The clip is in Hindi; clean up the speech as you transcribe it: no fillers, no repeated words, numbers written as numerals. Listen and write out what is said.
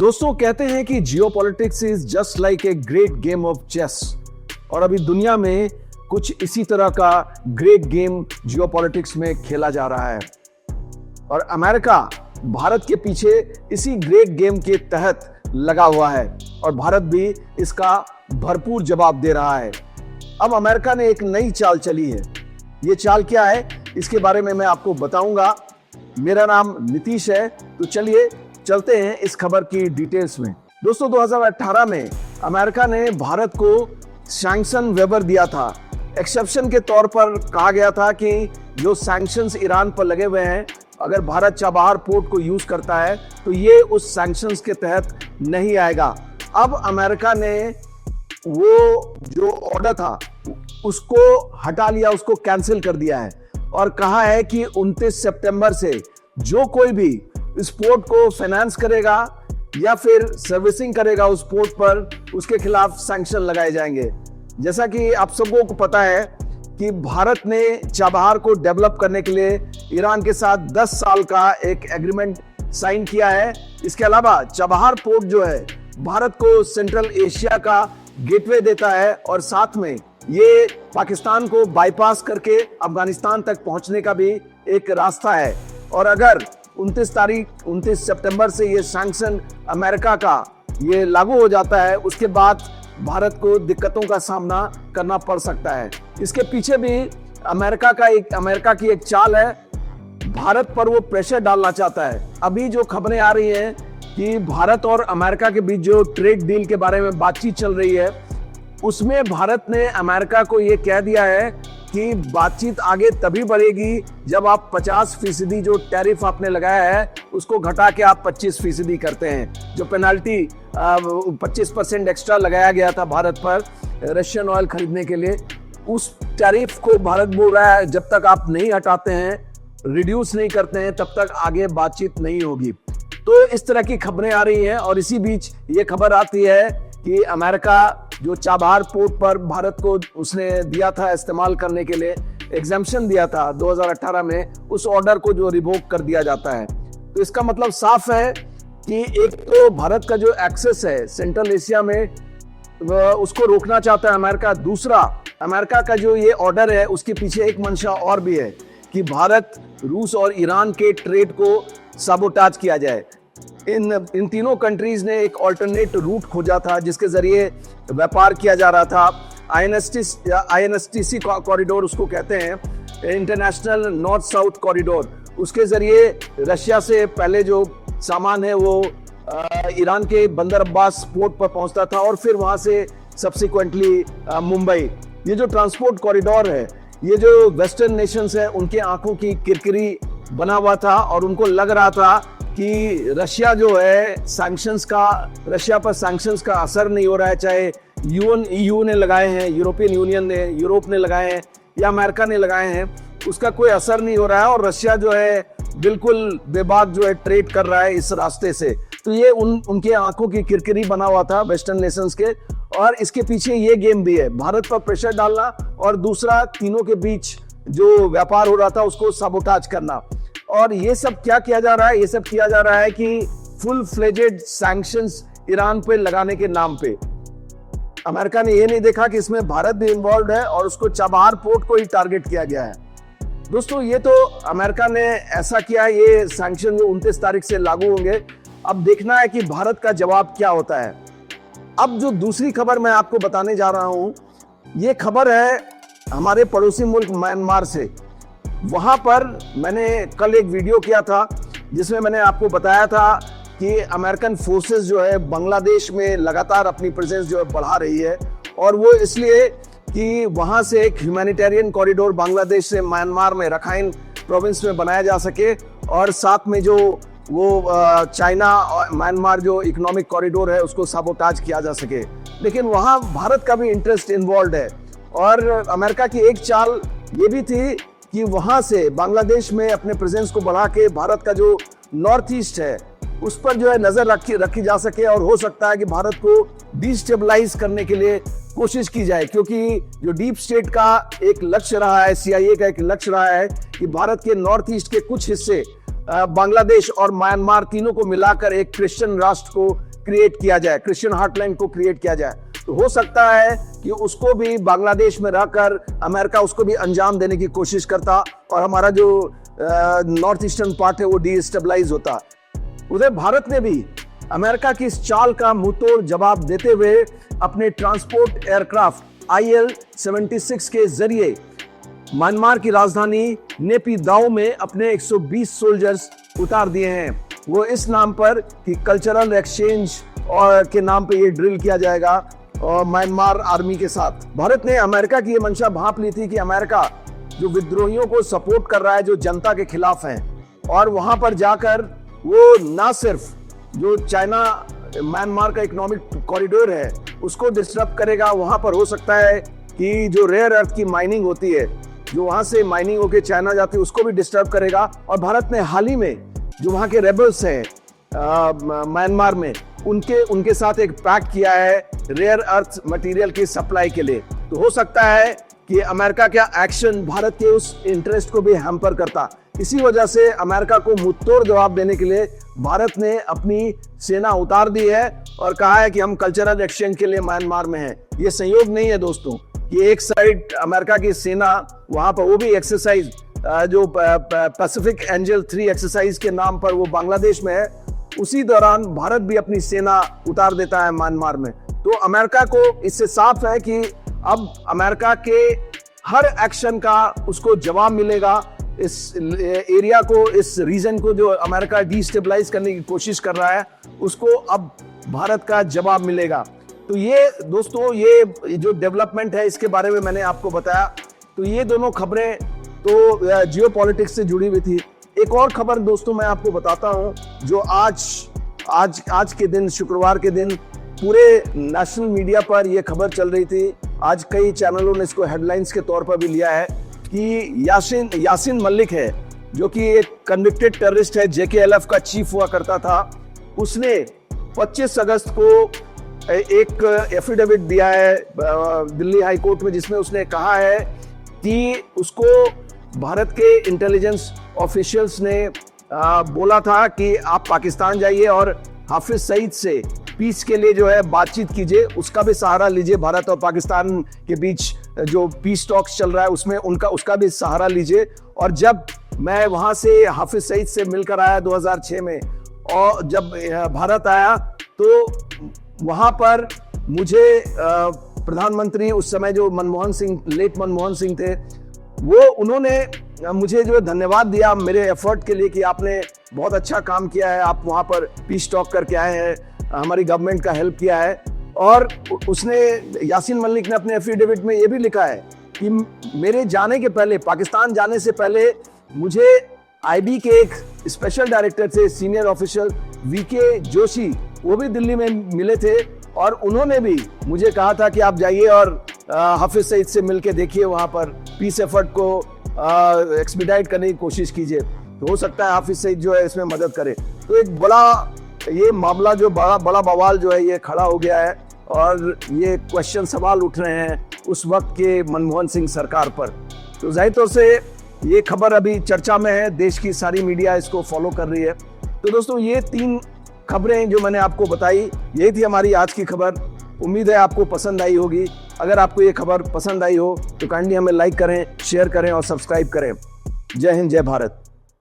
दोस्तों कहते हैं कि geopolitics is just like a great game of chess और अभी दुनिया में कुछ इसी तरह का ग्रेट गेम जियोपॉलिटिक्स में खेला जा रहा है और अमेरिका भारत के पीछे इसी ग्रेट गेम के तहत लगा हुआ है और भारत भी इसका भरपूर जवाब दे रहा है। अब अमेरिका ने एक नई चाल चली है। ये चाल क्या है इसके बारे में मैं आपको बताऊंगा। मेरा नाम नीतीश है, तो चलिए चलते हैं इस खबर की डिटेल्स में। दोस्तों 2018 में अमेरिका ने भारत को सैंक्शन वेवर दिया था। एक्सेप्शन के तौर पर कहा गया था कि जो सैंक्शंस ईरान पर लगे हुए हैं, अगर भारत चाबहार पोर्ट को यूज करता है तो ये उस सैंक्शंस के तहत नहीं आएगा। अब अमेरिका ने वो जो ऑर्डर था उसको हटा लिया, उसको कैंसिल कर दिया है और कहा है कि 29 सितंबर से जो कोई भी इस पोर्ट को फाइनेंस करेगा या फिर सर्विसिंग करेगा उस पोर्ट पर, उसके खिलाफ सैंक्शन लगाए जाएंगे। जैसा कि आप सबको को पता है कि भारत ने चाबहार को डेवलप करने के लिए ईरान के साथ 10 साल का एक एग्रीमेंट साइन किया है। इसके अलावा चाबहार पोर्ट जो है भारत को सेंट्रल एशिया का गेटवे देता है और साथ में ये पाकिस्तान को बाईपास करके अफगानिस्तान तक पहुंचने का भी एक रास्ता है। और अगर 29 सितंबर से ये सैंक्शन अमेरिका का ये लागू हो जाता है, उसके बाद भारत को दिक्कतों का सामना करना पड़ सकता है। इसके पीछे भी अमेरिका की एक चाल है। भारत पर वो प्रेशर डालना चाहता है। अभी जो खबरें आ रही हैं कि भारत और अमेरिका के बीच जो ट्रेड डील के बारे में बातचीत चल रही है, उसमें भारत ने अमेरिका को ये कह दिया है कि बातचीत आगे तभी बढ़ेगी जब आप 50% जो टैरिफ आपने लगाया है उसको घटा के आप 25% करते हैं। जो पेनाल्टी 25% एक्स्ट्रा लगाया गया था भारत पर रशियन ऑयल खरीदने के लिए, उस टैरिफ को भारत बोल रहा है जब तक आप नहीं हटाते हैं, रिड्यूस नहीं करते हैं, तब तक आगे बातचीत नहीं होगी। तो इस तरह की खबरें आ रही हैं और इसी बीच ये खबर आती है कि अमेरिका जो चाबहार पोर्ट पर भारत को उसने दिया था इस्तेमाल करने के लिए, एग्जेम्पशन दिया था 2018 में, उस ऑर्डर को जो रिवोक कर दिया जाता है। तो इसका मतलब साफ है कि एक तो भारत का जो एक्सेस है सेंट्रल एशिया में उसको रोकना चाहता है अमेरिका। दूसरा, अमेरिका का जो ये ऑर्डर है उसके पीछे एक मंशा और भी है कि भारत, रूस और ईरान के ट्रेड को साबोटाज किया जाए। इन तीनों कंट्रीज ने एक ऑल्टरनेट रूट खोजा था जिसके जरिए व्यापार किया जा रहा था। INSTC कॉरिडोर उसको कहते हैं, इंटरनेशनल नॉर्थ साउथ कॉरिडोर। उसके जरिए रशिया से पहले जो सामान है वो ईरान के बंदर अब्बास पोर्ट पर पहुंचता था और फिर वहां से सब्सिक्वेंटली मुंबई। ये जो ट्रांसपोर्ट कॉरिडोर है, ये जो वेस्टर्न नेशंस है उनके आंखों की किरकिरी बना हुआ था और उनको लग रहा था कि रशिया जो है रशिया पर सैंक्शंस का असर नहीं हो रहा है, चाहे EU ने लगाए हैं, यूरोपियन यूनियन ने, यूरोप ने लगाए हैं या अमेरिका ने लगाए हैं, उसका कोई असर नहीं हो रहा है और रशिया जो है बिल्कुल बेबाक जो है ट्रेड कर रहा है इस रास्ते से। तो ये उनके आंखों की किरकिरी बना हुआ था वेस्टर्न नेशंस के, और इसके पीछे ये गेम भी है, भारत पर प्रेशर डालना और दूसरा तीनों के बीच जो व्यापार हो रहा था उसको साबोटाज करना। और ये सब क्या किया जा रहा है? ये सब किया जा रहा है कि फुल फ्लेजेड सैंक्शंस ईरान पे लगाने के नाम पे। अमेरिका ने ये नहीं देखा कि इसमें भारत भी इन्वॉल्व है और उसको चाबहार पोर्ट को ही टारगेट किया गया है। दोस्तों ये तो अमेरिका ने ऐसा किया, ये सैंक्शन 29 तारीख से लागू होंगे। अब देखना है कि भारत का जवाब क्या होता है। अब जो दूसरी खबर मैं आपको बताने जा रहा हूं, ये खबर है हमारे पड़ोसी मुल्क म्यांमार से। वहां पर मैंने कल एक वीडियो किया था जिसमें मैंने आपको बताया था कि अमेरिकन फोर्सेस जो है बांग्लादेश में लगातार अपनी प्रेजेंस जो है बढ़ा रही है, और वो इसलिए कि वहां से एक ह्यूमैनिटेरियन कॉरिडोर बांग्लादेश से म्यांमार में रखाइन प्रोविंस में बनाया जा सके और साथ में जो वो चाइना और म्यांमार जो इकोनॉमिक कॉरिडोर है उसको साबोटाज किया जा सके। लेकिन वहां भारत का भी इंटरेस्ट इन्वॉल्व है और अमेरिका की एक चाल ये भी थी कि वहां से बांग्लादेश में अपने प्रेजेंस को बढ़ा के भारत का जो नॉर्थ ईस्ट है उस पर जो है नजर रखी जा सके और हो सकता है कि भारत को डिस्टेबलाइज करने के लिए कोशिश की जाए, क्योंकि जो डीप स्टेट का एक लक्ष्य रहा है, CIA का एक लक्ष्य रहा है कि भारत के नॉर्थ ईस्ट के कुछ हिस्से बांग्लादेश और म्यांमार तीनों को मिलाकर एक क्रिश्चियन राष्ट्र को क्रिएट किया जाए, क्रिश्चियन हार्टलैंड को क्रिएट किया जाए। तो हो सकता है कि उसको भी बांग्लादेश में रहकर अमेरिका उसको भी अंजाम देने की कोशिश करता और हमारा जो नॉर्थ ईस्टर्न पार्ट है वो डिस्टेबलाइज होता। उधर भारत ने भी अमेरिका की इस चाल का मुंहतोड़ जवाब देते हुए अपने ट्रांसपोर्ट एयरक्राफ्ट IL-76 के जरिए म्यांमार की राजधानी नेपिदाओ में अपने 120 सोल्जर्स उतार दिए हैं। वो इस नाम पर कि कल्चरल एक्सचेंज और के नाम पे ये ड्रिल किया जाएगा और म्यांमार आर्मी के साथ। भारत ने अमेरिका की ये मंशा भांप ली थी कि अमेरिका जो विद्रोहियों को सपोर्ट कर रहा है, जो जनता के खिलाफ है, और वहां पर जाकर वो ना सिर्फ जो चाइना म्यांमार का इकोनॉमिक कॉरिडोर है उसको डिस्टर्ब करेगा, वहां पर हो सकता है कि जो रेयर अर्थ की माइनिंग होती है, जो वहां से माइनिंग होकर चाइना जाती है, उसको भी डिस्टर्ब करेगा। और भारत ने हाल ही में जो वहां के रेबल्स हैं म्यांमार में, उनके साथ एक पैक्ट किया है रेयर अर्थ मटेरियल की सप्लाई के लिए। तो हो सकता है कि अमेरिका का एक्शन भारत के उस इंटरेस्ट को भी हैम्पर करता। इसी वजह से अमेरिका को मुंहतोड़ जवाब देने के लिए भारत ने अपनी सेना उतार दी है और कहा है कि हम कल्चरल एक्सचेंज के लिए म्यांमार में हैं। ये संयोग नहीं है दोस्तों कि एक साइड अमेरिका की सेना वहां पर, वो भी एक्सरसाइज जो पैसिफिक एंजल 3 एक्सरसाइज के नाम पर वो बांग्लादेश में है, उसी दौरान भारत भी अपनी सेना उतार देता है म्यांमार में। तो अमेरिका को इससे साफ है कि अब अमेरिका के हर एक्शन का उसको जवाब मिलेगा। इस एरिया को, इस रीजन को जो अमेरिका डिस्टेबलाइज करने की कोशिश कर रहा है, उसको अब भारत का जवाब मिलेगा। तो ये दोस्तों, ये जो डेवलपमेंट है इसके बारे में मैंने आपको बताया। तो ये दोनों खबरें तो जियो पॉलिटिक्स से जुड़ी हुई थी। एक और खबर दोस्तों मैं आपको बताता हूं, जो आज के दिन, शुक्रवार के दिन पूरे नेशनल मीडिया पर यह खबर चल रही थी। आज कई चैनलों ने इसको हेडलाइंस के तौर पर भी लिया है कि यासीन मलिक है, जो कि एक कन्विक्टेड टेररिस्ट है, JKLF का चीफ हुआ करता था। उसने 25 अगस्त को एक एफिडेविट दिया है दिल्ली हाई कोर्ट में, जिसमें उसने कहा है कि उसको भारत के इंटेलिजेंस ऑफिशियल्स ने बोला था कि आप पाकिस्तान जाइए और हाफिज सईद से पीस के लिए जो है बातचीत कीजिए, उसका भी सहारा लीजिए। भारत और पाकिस्तान के बीच जो पीस टॉक्स चल रहा है उसमें उसका भी सहारा लीजिए। और जब मैं वहां से हाफिज सईद से मिलकर आया 2006 में, और जब भारत आया तो वहां पर मुझे प्रधानमंत्री उस समय जो लेट मनमोहन सिंह थे, उन्होंने मुझे जो धन्यवाद दिया मेरे एफर्ट के लिए कि आपने बहुत अच्छा काम किया है, आप वहां पर पीस टॉक करके आए हैं, हमारी गवर्नमेंट का हेल्प किया है। और उसने, यासीन मलिक ने अपने एफिडेविट में ये भी लिखा है कि मेरे जाने के पहले, पाकिस्तान जाने से पहले, मुझे IB के एक स्पेशल डायरेक्टर थे, सीनियर ऑफिशियल VK जोशी, वो भी दिल्ली में मिले थे और उन्होंने भी मुझे कहा था कि आप जाइए और हाफिज सईद से मिलके देखिए, वहां पर पीस एफर्ट को एक्सपीडाइट करने की कोशिश कीजिए। तो हो सकता है हाफिज सईद जो है इसमें मदद करे। तो एक बड़ा ये मामला, जो बड़ा बवाल जो है ये खड़ा हो गया है और ये सवाल उठ रहे हैं उस वक्त के मनमोहन सिंह सरकार पर। तो जाहिर तौर से ये खबर अभी चर्चा में है, देश की सारी मीडिया इसको फॉलो कर रही है। तो दोस्तों, ये 3 खबरें जो मैंने आपको बताई, यही थी हमारी आज की खबर। उम्मीद है आपको पसंद आई होगी। अगर आपको ये खबर पसंद आई हो तो काइंडली हमें लाइक करें, शेयर करें और सब्सक्राइब करें। जय हिंद, जय भारत।